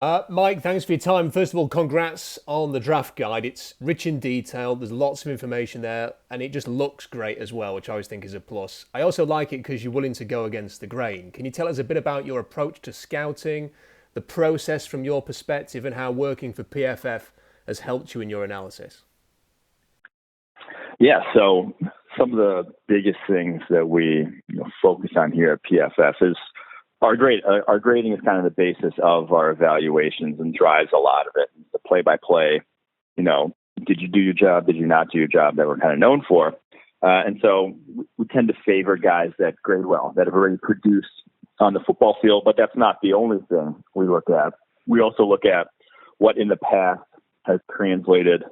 Mike, thanks for your time. First of all, congrats on the draft guide. It's rich in detail, there's lots of information there, and it just looks great as well, which I always think is a plus. I also like it because you're willing to go against the grain. Can you tell us a bit about your approach to scouting, the process from your perspective, and how working for PFF has helped you in your analysis? Yeah, so some of the biggest things that we focus on here at PFF is our grade. Our grading is kind of the basis of our evaluations and drives a lot of it. The play-by-play, did you do your job? Did you not do your job? That we're kind of known for, and so we tend to favor guys that grade well, that have already produced on the football field. But that's not the only thing we look at. We also look at what in the past has translated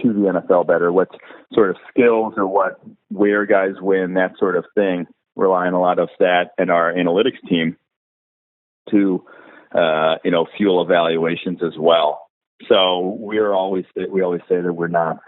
to the NFL better, what sort of skills or where guys win, that sort of thing. Rely on a lot of that and our analytics team to, fuel evaluations as well. So we always say that we're not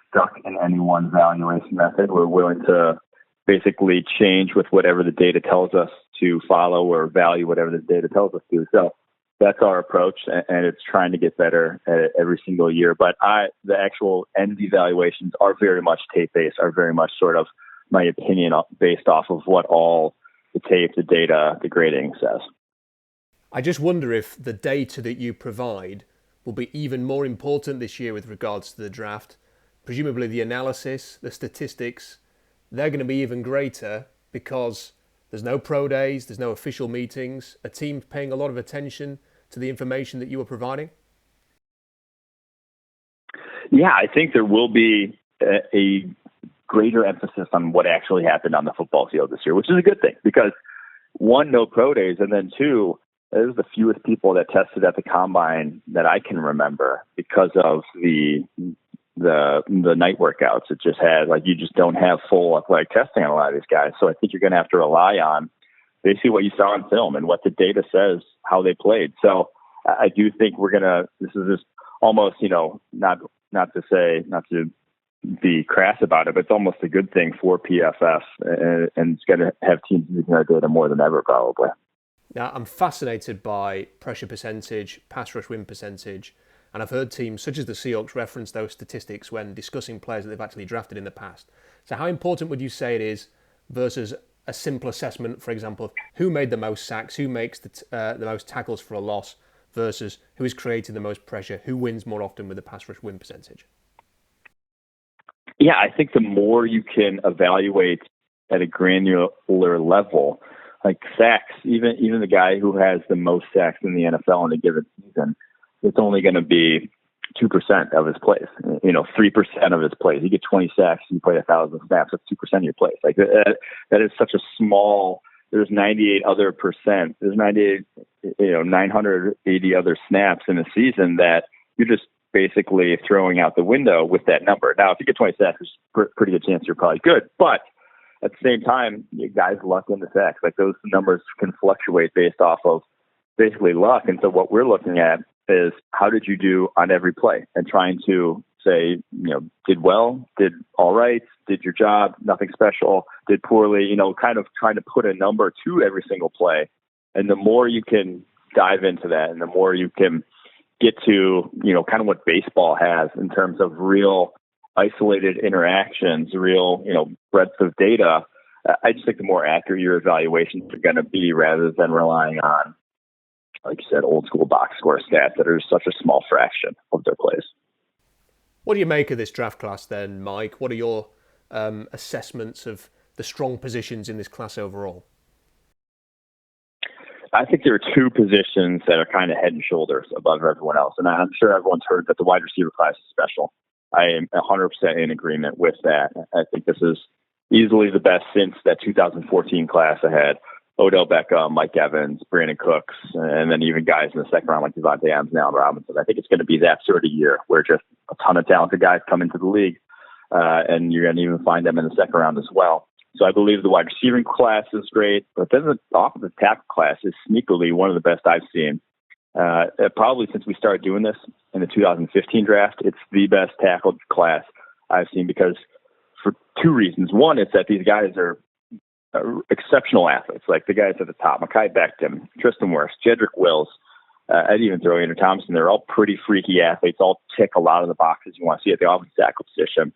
stuck in any one valuation method. We're willing to basically change with whatever the data tells us to follow or value whatever the data tells us to. So that's our approach, and it's trying to get better every single year. But the actual end evaluations are very much tape-based, are very much sort of my opinion based off of what all the tape, the data, the grading says. I just wonder if the data that you provide will be even more important this year with regards to the draft. Presumably the analysis, the statistics, they're going to be even greater because there's no pro days, there's no official meetings, a team paying a lot of attention to the information that you are providing? Yeah, I think there will be a greater emphasis on what actually happened on the football field this year, which is a good thing because one, no pro days, and then two, there's the fewest people that tested at the combine that I can remember because of the night workouts. It just had you just don't have full athletic testing on a lot of these guys. So I think you're going to have to rely on basically what you saw on film and what the data says how they played. So I do think this is just almost, not to be crass about it, but it's almost a good thing for PFF, and it's going to have teams using our data more than ever probably. Now, I'm fascinated by pressure percentage, pass rush win percentage, and I've heard teams such as the Seahawks reference those statistics when discussing players that they've actually drafted in the past. So how important would you say it is versus a simple assessment, for example, of who made the most sacks, who makes the most tackles for a loss, versus who is creating the most pressure, who wins more often with the pass rush win percentage? Yeah, I think the more you can evaluate at a granular level, like sacks, even the guy who has the most sacks in the NFL in a given season, it's only going to be 2% of his plays. 3% of his plays. You get 20 sacks, you play 1,000 snaps. That's 2% of your plays. Like that is such a small. There's 98 other percent. There's 980 other snaps in a season that you're just basically throwing out the window with that number. Now, if you get 20 sacks, there's a pretty good chance you're probably good. But at the same time, guys luck into sacks. Like those numbers can fluctuate based off of basically luck. And so what we're looking at is how did you do on every play and trying to say, did well, did all right, did your job, nothing special, did poorly, kind of trying to put a number to every single play. And the more you can dive into that and the more you can get to, kind of what baseball has in terms of real isolated interactions, real, breadth of data, I just think the more accurate your evaluations are going to be rather than relying on, like you said, old school box score stats that are such a small fraction of their plays. What do you make of this draft class then, Mike? What are your assessments of the strong positions in this class overall? I think there are two positions that are kind of head and shoulders above everyone else. And I'm sure everyone's heard that the wide receiver class is special. I am 100% in agreement with that. I think this is easily the best since that 2014 class I had. Odell Beckham, Mike Evans, Brandon Cooks, and then even guys in the second round like Devontae Adams and Allen Robinson. I think it's going to be that sort of year where just a ton of talented guys come into the league, and you're going to even find them in the second round as well. So I believe the wide receiving class is great, but then the offensive tackle class is sneakily one of the best I've seen. Probably since we started doing this in the 2015 draft, it's the best tackle class I've seen because for two reasons. One, it's that these guys are exceptional athletes, like the guys at the top, Mekhi Becton, Tristan Wirfs, Jedrick Wills, I'd even throw Andrew Thompson. They're all pretty freaky athletes, all tick a lot of the boxes you want to see at the offensive tackle position,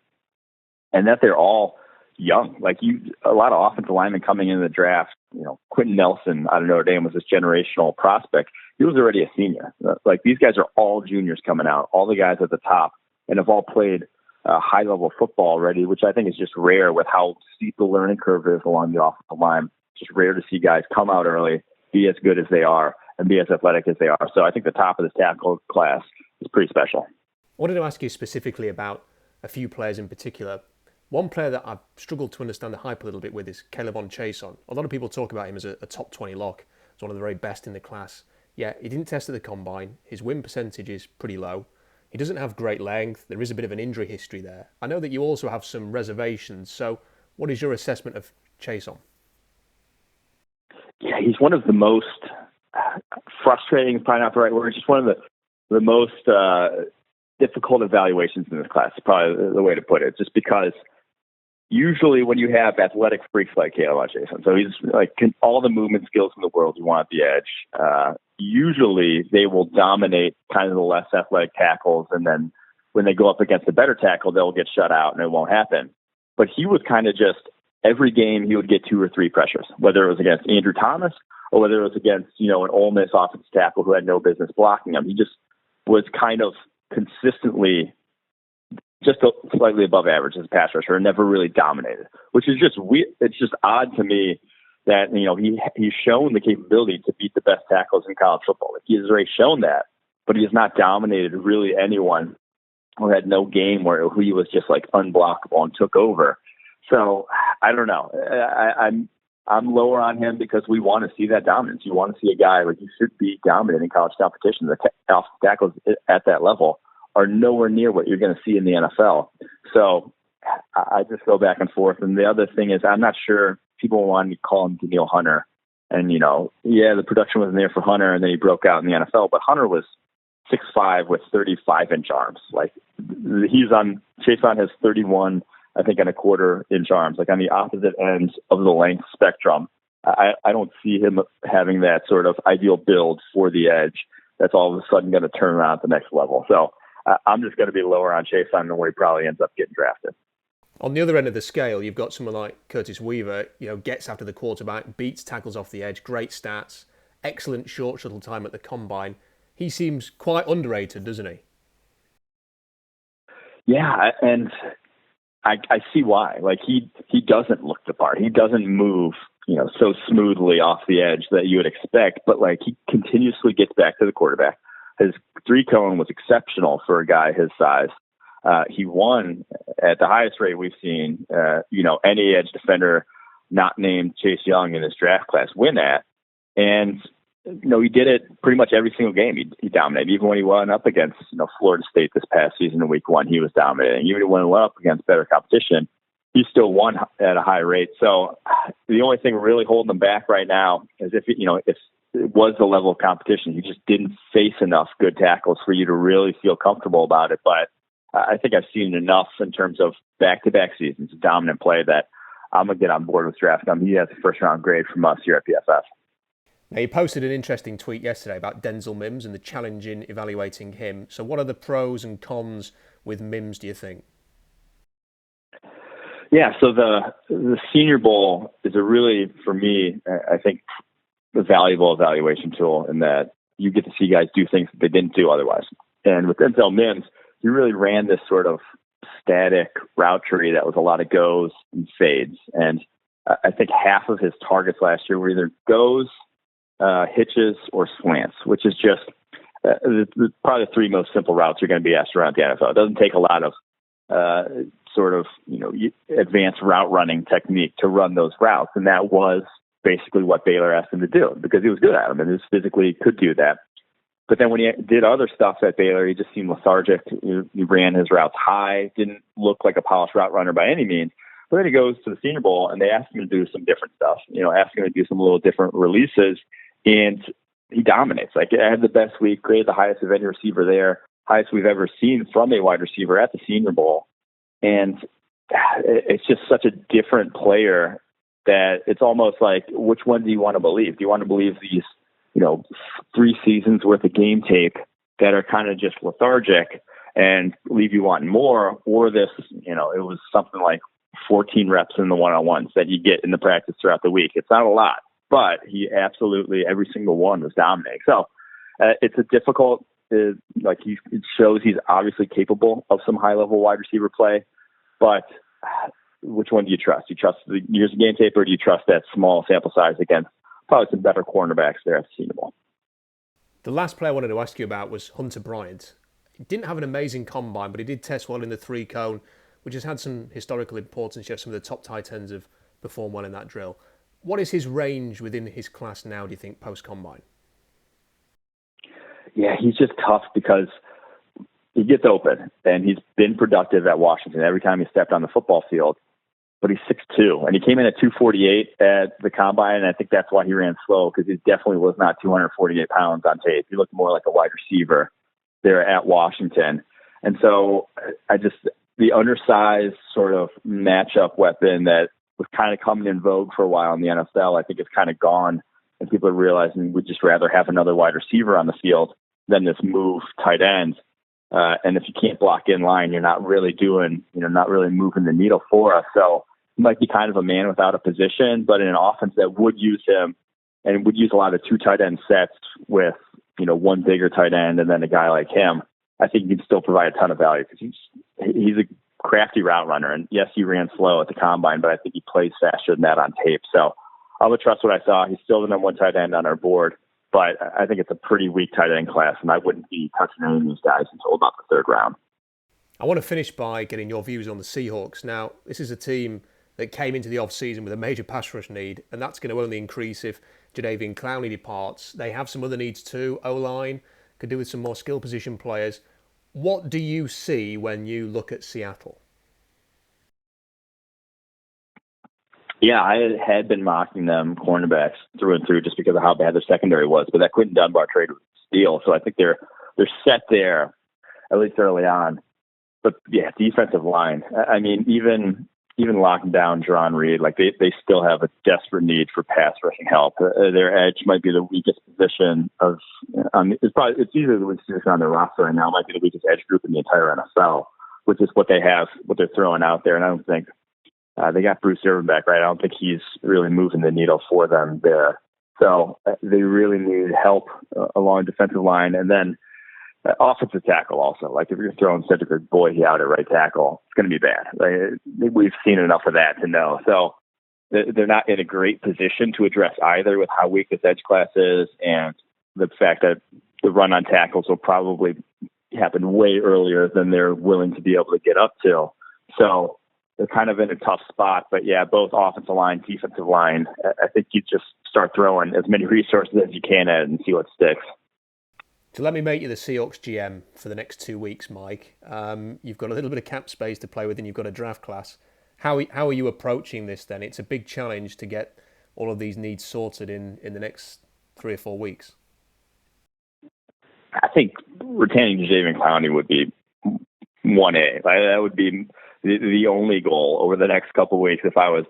and that they're all young. Like a lot of offensive linemen coming into the draft. Quentin Nelson out of Notre Dame was this generational prospect. He was already a senior. Like these guys are all juniors coming out, all the guys at the top, and have all played high-level football already, which I think is just rare with how steep the learning curve is along the offensive line. It's just rare to see guys come out early, be as good as they are, and be as athletic as they are. So I think the top of this tackle class is pretty special. I wanted to ask you specifically about a few players in particular. One player that I've struggled to understand the hype a little bit with is Caleb Chason. A lot of people talk about him as a top 20 lock, as one of the very best in the class. Yeah, he didn't test at the combine. His win percentage is pretty low. He doesn't have great length. There is a bit of an injury history there. I know that you also have some reservations. So what is your assessment of Chason? Yeah, he's one of the most frustrating, is probably not the right word, just one of the most difficult evaluations in this class, is probably the way to put it, just because usually when you have athletic freaks like Caleb Chason, so he's like all the movement skills in the world you want at the edge, usually they will dominate kind of the less athletic tackles, and then when they go up against a better tackle, they'll get shut out and it won't happen. But he was kind of just, every game he would get 2 or 3 pressures, whether it was against Andrew Thomas or whether it was against, an Ole Miss offensive tackle who had no business blocking him. He just was kind of consistently just slightly above average as a pass rusher and never really dominated, which is just weird. It's just odd to me that, he's shown the capability to beat the best tackles in college football. Like he has already shown that, but he has not dominated really anyone who had no game where he was just like unblockable and took over. So I don't know. I'm lower on him because we want to see that dominance. You want to see a guy like, you should be dominant in college competition. The tackles at that level are nowhere near what you're going to see in the NFL. So I just go back and forth. And the other thing is, I'm not sure people want to call him Daniil Hunter. And, the production wasn't there for Hunter, and then he broke out in the NFL. But Hunter was 6'5" with 35-inch arms. Like Chason has 31, I think, and a quarter-inch arms, like on the opposite ends of the length spectrum. I don't see him having that sort of ideal build for the edge that's all of a sudden going to turn around at the next level. So I'm just going to be lower on Chason than where he probably ends up getting drafted. On the other end of the scale, you've got someone like Curtis Weaver, gets after the quarterback, beats tackles off the edge, great stats, excellent short shuttle time at the combine. He seems quite underrated, doesn't he? Yeah, and I see why. Like he doesn't look the part. He doesn't move, so smoothly off the edge that you would expect, but like he continuously gets back to the quarterback. His 3-cone was exceptional for a guy his size. He won at the highest rate we've seen, any edge defender not named Chase Young in this draft class win at. And, he did it pretty much every single game. He dominated. Even when he went up against, Florida State this past season in week 1, he was dominating. Even when he went up against better competition, he still won at a high rate. So the only thing really holding him back right now is if it was the level of competition, he just didn't face enough good tackles for you to really feel comfortable about it. But I think I've seen enough in terms of back-to-back seasons of dominant play that I'm going to get on board with drafting him. He has a first-round grade from us here at PFF. Now, you posted an interesting tweet yesterday about Denzel Mims and the challenge in evaluating him. So what are the pros and cons with Mims, do you think? Yeah, so the Senior Bowl is a really, for me, I think, a valuable evaluation tool in that you get to see guys do things that they didn't do otherwise. And with Denzel Mims, he really ran this sort of static route tree that was a lot of goes and fades. And I think half of his targets last year were either goes, hitches, or slants, which is just probably the 3 most simple routes you're going to be asked around the NFL. It doesn't take a lot of advanced route running technique to run those routes. And that was basically what Baylor asked him to do because he was good at them and he physically could do that. But then when he did other stuff at Baylor, he just seemed lethargic. He ran his routes high, didn't look like a polished route runner by any means. But then he goes to the Senior Bowl and they asked him to do some different stuff, asked him to do some little different releases, and he dominates. Like, I had the best week, created the highest of any receiver there, highest we've ever seen from a wide receiver at the Senior Bowl. And it's just such a different player that it's almost like, which one do you want to believe? Do you want to believe these 3 seasons worth of game tape that are kind of just lethargic and leave you wanting more, or this, it was something like 14 reps in the one-on-ones that you get in the practice throughout the week. It's not a lot, but he absolutely, every single one was dominating. So it's a difficult, it shows he's obviously capable of some high-level wide receiver play, but which one do you trust? Do you trust the years of game tape, or do you trust that small sample size against probably some better cornerbacks there at the Senior Bowl? The last player I wanted to ask you about was Hunter Bryant. He didn't have an amazing combine, but he did test well in the 3-cone, which has had some historical importance. You have some of the top tight ends have performed well in that drill. What is his range within his class now, do you think, post-combine? Yeah, he's just tough because he gets open, and he's been productive at Washington every time he stepped on the football field. But he's 6'2", and he came in at 248 at the combine, and I think that's why he ran slow, because he definitely was not 248 pounds on tape. He looked more like a wide receiver there at Washington. And so the undersized sort of matchup weapon that was kind of coming in vogue for a while in the NFL, I think it's kind of gone, and people are realizing we'd just rather have another wide receiver on the field than this move tight end. And if you can't block in line, you're not really not really moving the needle for us. So he might be kind of a man without a position, but in an offense that would use him and would use a lot of 2 tight end sets with, one bigger tight end and then a guy like him, I think he can still provide a ton of value, because he's a crafty route runner. And yes, he ran slow at the combine, but I think he plays faster than that on tape. So I would trust what I saw. He's still the number 1 tight end on our board, but I think it's a pretty weak tight end class, and I wouldn't be touching any of these guys until about the 3rd round. I want to finish by getting your views on the Seahawks. Now, this is a team that came into the off-season with a major pass rush need, and that's going to only increase if Jadeveon Clowney departs. They have some other needs too. O-line could do with some more skill position players. What do you see when you look at Seattle? Yeah, I had been mocking them cornerbacks through and through just because of how bad their secondary was, but that Quentin Dunbar trade was a steal, so I think they're set there, at least early on. But yeah, defensive line. I mean, even locking down Jerron Reed, they still have a desperate need for pass rushing help. Their edge might be the weakest position it's easily the weakest position on their roster right now. It might be the weakest edge group in the entire NFL, which is what they have, what they're throwing out there. And I don't think they got Bruce Irvin back, right? I don't think he's really moving the needle for them there. So they really need help along defensive line, and then offensive tackle also. If you're throwing Cedric Boyd out at right tackle, it's going to be bad. We've seen enough of that to know. So they're not in a great position to address either, with how weak this edge class is, and the fact that the run on tackles will probably happen way earlier than they're willing to be able to get up to. So they're kind of in a tough spot. But yeah, both offensive line, defensive line, I think you just start throwing as many resources as you can at it and see what sticks. So let me make you the Seahawks GM for the next 2 weeks, Mike. You've got a little bit of cap space to play with, and you've got a draft class. How are you approaching this then? It's a big challenge to get all of these needs sorted in the next 3 or 4 weeks. I think retaining Jadeveon Clowney would be 1A. That would be the only goal over the next couple of weeks if I was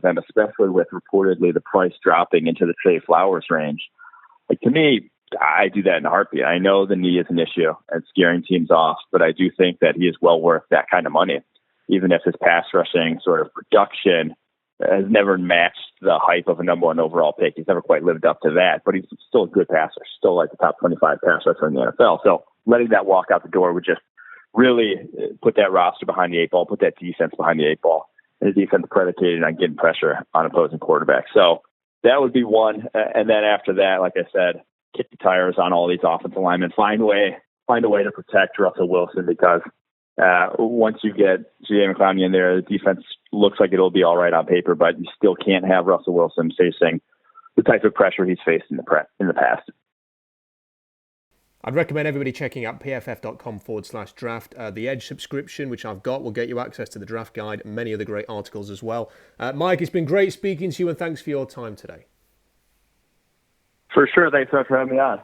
them, especially with reportedly the price dropping into the Trey Flowers range. To me, I do that in a heartbeat. I know the knee is an issue and scaring teams off, but I do think that he is well worth that kind of money, even if his pass rushing sort of production has never matched the hype of a number 1 overall pick. He's never quite lived up to that, but he's still a good passer, still like the top 25 pass rusher in the NFL. So letting that walk out the door would just really put that roster behind the 8 ball, put that defense behind the 8 ball, and the defense predicated on getting pressure on opposing quarterbacks. So that would be one. And then after that, like I said, kick the tires on all these offensive linemen, find a way to protect Russell Wilson, because once you get Jadeveon Clowney in there, the defense looks like it'll be all right on paper, but you still can't have Russell Wilson facing the type of pressure he's faced in the past. I'd recommend everybody checking out pff.com/draft. The Edge subscription, which I've got, will get you access to the draft guide and many other great articles as well. Mike, it's been great speaking to you, and thanks for your time today. For sure. Thanks so much for having me on.